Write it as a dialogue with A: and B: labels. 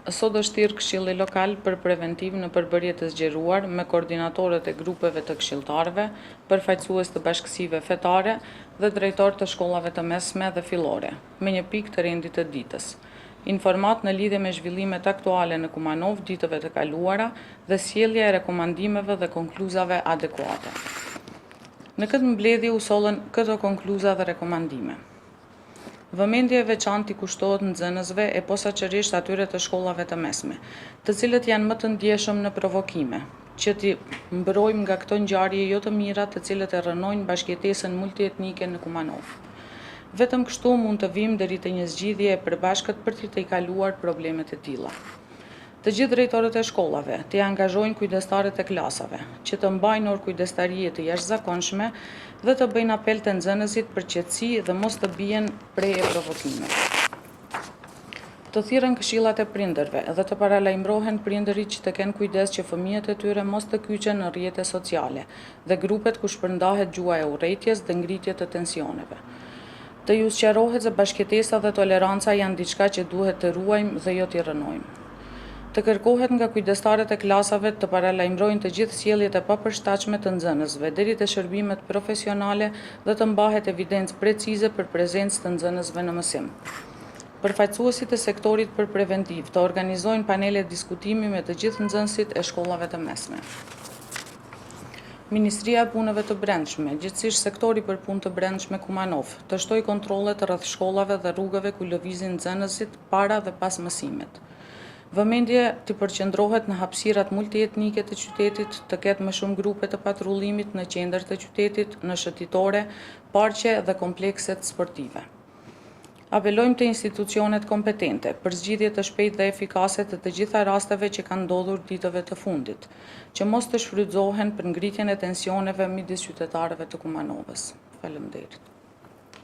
A: Sot është thirrë Këshilli Lokal për preventiv në përbërje të zgjeruar me koordinatorët e grupeve të këshilltarëve, përfaqësues të bashkësive fetare dhe drejtor të shkollave të mesme dhe fillore, me një pikë të rendit të ditës. Informat në lidhje me zhvillimet aktuale në Kumanov ditëve të kaluara dhe sjellja e rekomandimeve dhe konkluzave adekuate. Në këtë mbledhje u sollën këto konkluza dhe rekomandime. Vëmendje e veçantë i kushtohet nxënësve e posaçërisht atyre të shkollave të mesme, të cilët janë më të ndjeshëm në provokime, që t'i mbrojmë nga këto ngjarje jo të mira të cilët e rrënojnë bashkëjetesën multietnike në Kumanov. Vetëm kështu mund të vim deri te një zgjidhje e përbashkët për të tejkaluar problemet e tilla. Të gjithë drejtorët e shkollave të angazhojnë kujdestarët e klasave, që të mbajnë orë kujdestarie të jashtëzakonshme dhe të bëjnë apel të nxënësit për qetësi dhe mos të bien prej e provokimeve. Të thirrën këshillat e prindërve dhe të paralajmërohen prindërit që të kenë kujdes që fëmijët e tyre mos të kyçen në rrjete sociale dhe grupet ku shpërndahet gjuha e urrëties dhe ngritje të tensioneve. Të ju sqarohet se bashkëjetesa dhe toleranca janë diçka që duhet të ruajmë dhe jo t'i rrënojmë. Të kërkohet nga kujdestarët e klasave të paralajmërojnë të gjithë sjelljet e papërshtatshme të nxënësve deri te shërbimet profesionale dhe të mbahet evidencë precize për prezencë të nxënësve në mësim. Përfaqësuesit e sektorit për preventiv të organizojnë panele diskutimi me të gjithë nxënësit e shkollave të mesme. Ministria e Punëve të Brendshme, gjithsesi sektori për punë të brendshme Kumanov, të shtoj kontrollet rreth shkollave dhe rrugëve ku lëvizin nxënësit para dhe pas mësimit. Vëmendje të përqendrohet në hapësirat multietnike të qytetit, të ketë më shumë grupe të patrullimit në qendër të qytetit, në shëtitore, parqe dhe komplekset sportive. Apelojmë të institucionet kompetente për zgjidhje të shpejtë dhe efikase të gjitha rasteve që kanë ndodhur ditëve të fundit, që mos të shfrytëzohen për ngritjen e tensioneve midis qytetarëve të Kumanovës. Faleminderit.